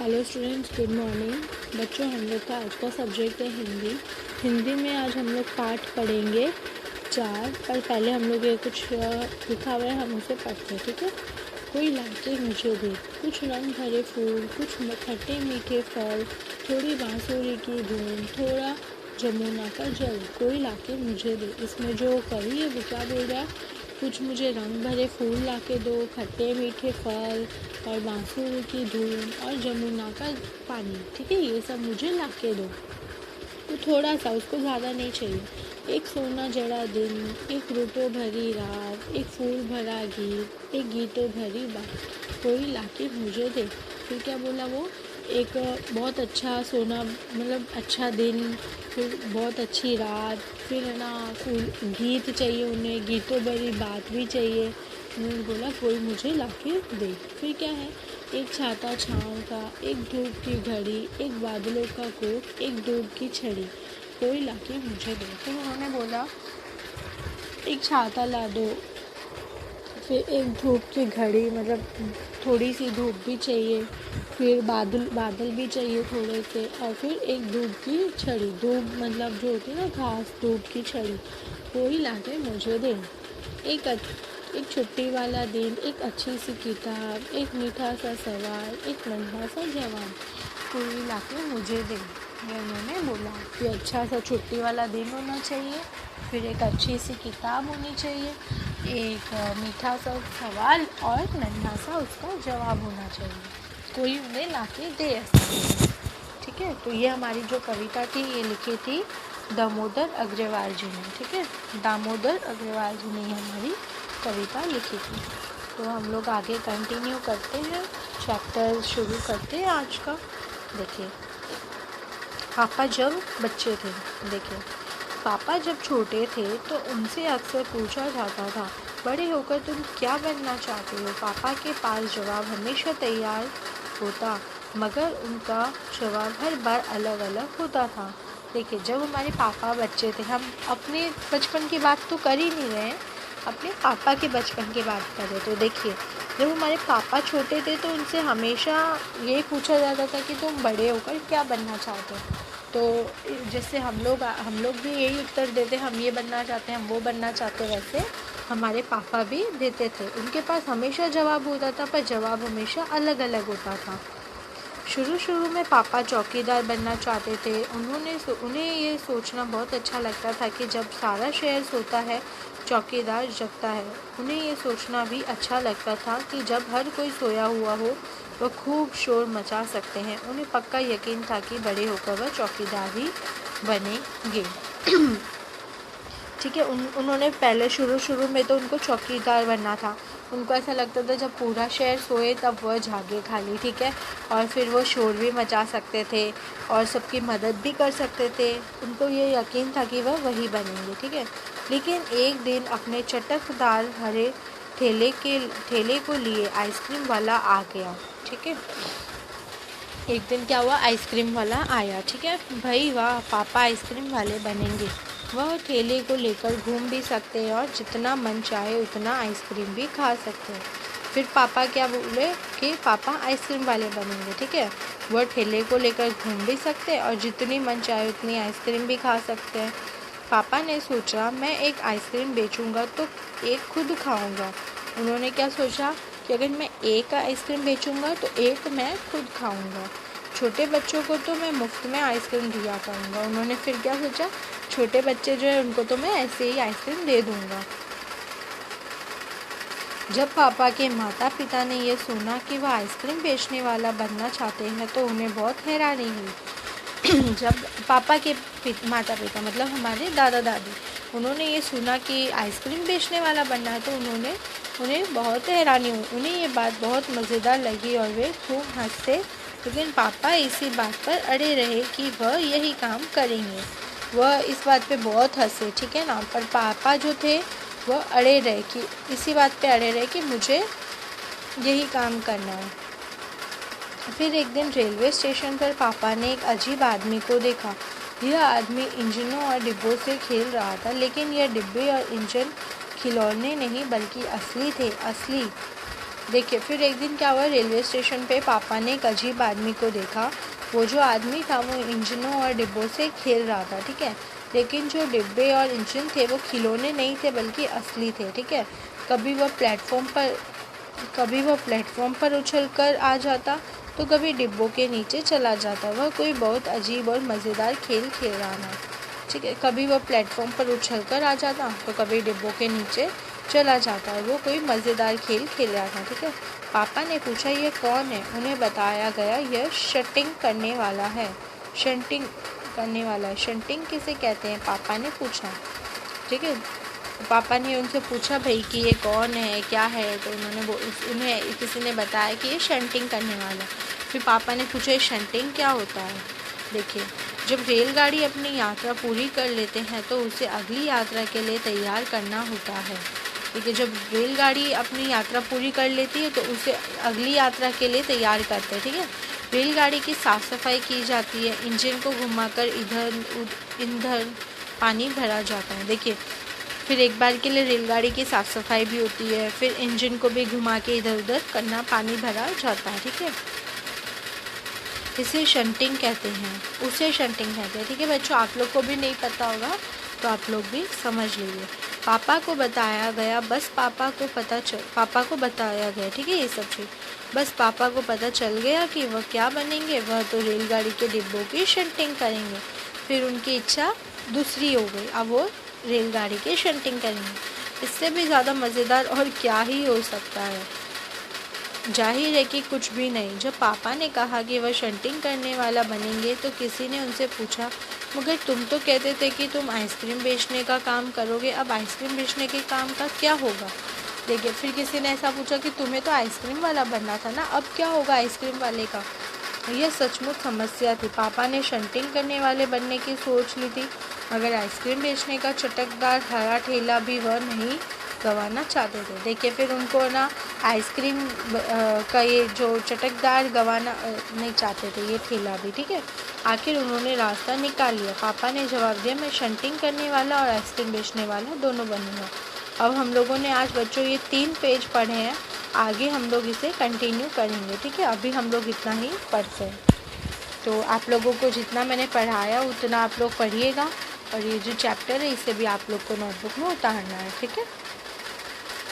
Hello students, good morning. बच्चों, हम लोग का आज का सब्जेक्ट है हिंदी। हिंदी में आज हम लोग पाठ पढ़ेंगे 4, पर पहले हम लोग ये कुछ लिखा हुआ है, हम उसे पढ़ते हैं, ठीक है। कोई लाके मुझे दे कुछ रंग भरे फूल, कुछ खट्टे मीठे फल, थोड़ी बांसुरी की धुन, थोड़ा जमुना का जल, कोई लाके मुझे दे। इसमें जो कवि है वो क्या बोल रहा है? कुछ मुझे रंग भरे फूल लाके दो, खट्टे मीठे फल और बांसुरी की धुन और जमुना का पानी, ठीक है, ये सब मुझे लाके दो। तो थोड़ा सा, उसको ज़्यादा नहीं चाहिए। एक सोना जड़ा दिन, एक रूपों भरी रात, एक फूल भरा गीत, एक गीतों भरी बात, कोई लाके मुझे दे। फिर क्या बोला वो? एक बहुत अच्छा सोना, मतलब अच्छा दिन, फिर बहुत अच्छी रात, फिर है ना फूल, गीत चाहिए उन्हें, गीतों भरी बात भी चाहिए। उन्होंने बोला कोई मुझे लाके दे। फिर क्या है? एक छाता छाँव का, एक धूप की घड़ी, एक बादलों का कोट, एक धूप की छड़ी, कोई लाके मुझे दे। फिर उन्होंने बोला एक छाता ला दो, फिर एक धूप की घड़ी, मतलब थोड़ी सी धूप भी चाहिए, फिर बादल भी चाहिए थोड़े से, और फिर एक धूप की छड़ी, धूप मतलब जो होती है ना घास, धूप की छड़ी, कोई लाके मुझे दे। एक छुट्टी वाला दिन, एक अच्छी सी किताब, एक मीठा सा सवाल, एक नन्हा सा जवाब, कोई लाके मुझे दे। ये उन्होंने बोला कि अच्छा सा छुट्टी वाला दिन होना चाहिए, फिर एक अच्छी सी किताब होनी चाहिए, एक मीठा सा सवाल और नन्हा सा उसका जवाब होना चाहिए, कोई उन्हें लाके दे ऐसा। ठीक है, तो ये हमारी जो कविता थी ये लिखी थी दामोदर अग्रवाल जी ने, ठीक है। दामोदर अग्रवाल जी ने हमारी कविता लिखी थी। तो हम लोग आगे कंटिन्यू करते हैं, चैप्टर शुरू करते हैं आज का। देखिए, पापा जब बच्चे थे। देखिए, पापा जब छोटे थे तो उनसे अक्सर पूछा जाता था, बड़े होकर तुम क्या बनना चाहते हो? पापा के पास जवाब हमेशा तैयार होता, मगर उनका जवाब हर बार अलग अलग होता था। देखिए, जब हमारे पापा बच्चे थे, हम अपने बचपन की बात तो कर ही नहीं रहे हैं, अपने पापा के बचपन की बात कर रहे। तो देखिए, जब हमारे पापा छोटे थे तो उनसे हमेशा ये पूछा जाता था कि तुम बड़े होकर क्या बनना चाहते हो। तो जैसे हम लोग भी यही उत्तर देते, हम ये बनना चाहते हैं, हम वो बनना चाहते हैं, वैसे हमारे पापा भी देते थे। उनके पास हमेशा जवाब होता था, पर जवाब हमेशा अलग अलग होता था। शुरू में पापा चौकीदार बनना चाहते थे। उन्हें ये सोचना बहुत अच्छा लगता था कि जब सारा शहर सोता है, चौकीदार जगता है। उन्हें ये सोचना भी अच्छा लगता था कि जब हर कोई सोया हुआ हो, वह खूब शोर मचा सकते हैं। उन्हें पक्का यकीन था कि बड़े होकर वह चौकीदार ही बनेंगे। ठीक है, उन्होंने पहले शुरू में तो उनको चौकीदार बनना था। उनको ऐसा लगता था जब पूरा शहर सोए तब वह जागे खाली, ठीक है, और फिर वो शोर भी मचा सकते थे और सबकी मदद भी कर सकते थे। उनको ये यकीन था कि वह वही बनेंगे, ठीक है। लेकिन एक दिन अपने चटकदार हरे ठेले को लिए आइसक्रीम वाला आ गया, ठीक है। एक दिन क्या हुआ? आइसक्रीम वाला आया, ठीक है। भाई वाह, पापा आइसक्रीम वाले बनेंगे। वह ठेले को लेकर घूम भी सकते हैं और जितना मन चाहे उतना आइसक्रीम भी खा सकते हैं। फिर पापा क्या बोले कि पापा आइसक्रीम वाले बनेंगे, ठीक है। वह ठेले को लेकर घूम भी सकते हैं और जितनी मन चाहे उतनी आइसक्रीम भी खा सकते हैं। पापा ने सोचा, मैं एक आइसक्रीम बेचूंगा तो एक खुद खाऊंगा। उन्होंने क्या सोचा कि अगर मैं एक आइसक्रीम बेचूंगा तो एक मैं खुद खाऊंगा। छोटे बच्चों को तो मैं मुफ्त में आइसक्रीम दिया करूँगा। उन्होंने फिर क्या सोचा, छोटे बच्चे जो है उनको तो मैं ऐसे ही आइसक्रीम दे दूँगा। जब पापा के माता पिता ने यह सुना कि वह आइसक्रीम बेचने वाला बनना चाहते हैं तो उन्हें बहुत हैरानी हुई। जब पापा के माता पिता मतलब हमारे दादा दादी, उन्होंने ये सुना कि आइसक्रीम बेचने वाला बनना है तो उन्हें बहुत हैरानी हुई। उन्हें ये बात बहुत मज़ेदार लगी और वे खूब हंसते। लेकिन पापा इसी बात पर अड़े रहे कि वह यही काम करेंगे। वह इस बात पे बहुत हंसे, ठीक है ना, पर पापा जो थे वह अड़े रहे कि इसी बात पे अड़े रहे कि मुझे यही काम करना है। फिर एक दिन रेलवे स्टेशन पर पापा ने एक अजीब आदमी को देखा। यह आदमी इंजनों और डिब्बों से खेल रहा था, लेकिन यह डिब्बे और इंजन खिलौने नहीं बल्कि असली थे। असली देखिए फिर एक दिन क्या हुआ, रेलवे स्टेशन पे पापा ने एक अजीब आदमी को देखा। वो जो आदमी था वो इंजनों और डिब्बों से खेल रहा था, ठीक है। लेकिन जो डिब्बे और इंजन थे वो खिलौने नहीं थे बल्कि असली थे, ठीक है। कभी वो प्लेटफॉर्म पर उछल कर आ जाता तो कभी डिब्बों के नीचे चला जाता। वह कोई बहुत अजीब और मज़ेदार खेल खेल रहा था, ठीक है। कभी वो प्लेटफॉर्म पर उछल कर आ जाता तो कभी डिब्बों के नीचे चला जाता है। वो कोई मज़ेदार खेल खेल रहा था, ठीक है। पापा ने पूछा ये कौन है। उन्हें बताया गया यह शंटिंग करने वाला है। शंटिंग किसे कहते हैं, पापा ने पूछा, ठीक है। पापा ने उनसे पूछा भाई कि ये कौन है, क्या है। तो उन्हें किसी ने बताया कि ये शंटिंग करने वाला। फिर पापा ने पूछा ये शंटिंग क्या होता है। देखिए जब रेलगाड़ी अपनी यात्रा पूरी कर लेते हैं तो उसे अगली यात्रा के लिए तैयार करना होता है, ठीक है। जब रेलगाड़ी अपनी यात्रा पूरी कर लेती है तो उसे अगली यात्रा के लिए तैयार करते हैं, ठीक है। रेलगाड़ी की साफ़ सफाई की जाती है। इंजन को घुमाकर ईंधन पानी भरा जाता है। देखिए फिर एक बार के लिए रेलगाड़ी की साफ़ सफाई भी होती है, फिर इंजन को भी घुमा के इधर उधर करना, पानी भरा जाता है, ठीक है। इसे शंटिंग कहते हैं, उसे शंटिंग कहते हैं, ठीक है बच्चों। आप लोग को भी नहीं पता होगा तो आप लोग भी समझ लीजिए। पापा को बताया गया, ठीक है। ये सब चीज़ बस पापा को पता चल गया कि वह क्या बनेंगे। वह तो रेलगाड़ी के डिब्बों की शंटिंग करेंगे। फिर उनकी इच्छा दूसरी हो गई, अब वो रेलगाड़ी की शंटिंग करेंगे। इससे भी ज़्यादा मज़ेदार और क्या ही हो सकता है। जाहिर है कि कुछ भी नहीं। जब पापा ने कहा कि वह शंटिंग करने वाला बनेंगे तो किसी ने उनसे पूछा मगर तुम तो कहते थे कि तुम आइसक्रीम बेचने का काम करोगे, अब आइसक्रीम बेचने के काम का क्या होगा। देखिए फिर किसी ने ऐसा पूछा कि तुम्हें तो आइसक्रीम वाला बनना था ना, अब क्या होगा आइसक्रीम वाले का। यह सचमुच समस्या थी। पापा ने शंटिंग करने वाले बनने की सोच ली थी मगर आइसक्रीम बेचने का चटकदार हरा ठेला भी वह नहीं गंवाना चाहते थे। देखिए फिर उनको ना आइसक्रीम का ये जो चटकदार गंवाना नहीं चाहते थे, ये ठेला भी, ठीक है। आखिर उन्होंने रास्ता निकाल लिया। पापा ने जवाब दिया मैं शंटिंग करने वाला और आइसक्रीम बेचने वाला दोनों बनूंगा। अब हम लोगों ने आज बच्चों ये 3 पेज पढ़े हैं, आगे हम लोग इसे कंटिन्यू करेंगे, ठीक है। अभी हम लोग इतना ही पढ़ते हैं। तो आप लोगों को जितना मैंने पढ़ाया उतना आप लोग पढ़िएगा और ये जो चैप्टर है इसे भी आप लोग को नोटबुक में उतारना है, ठीक है।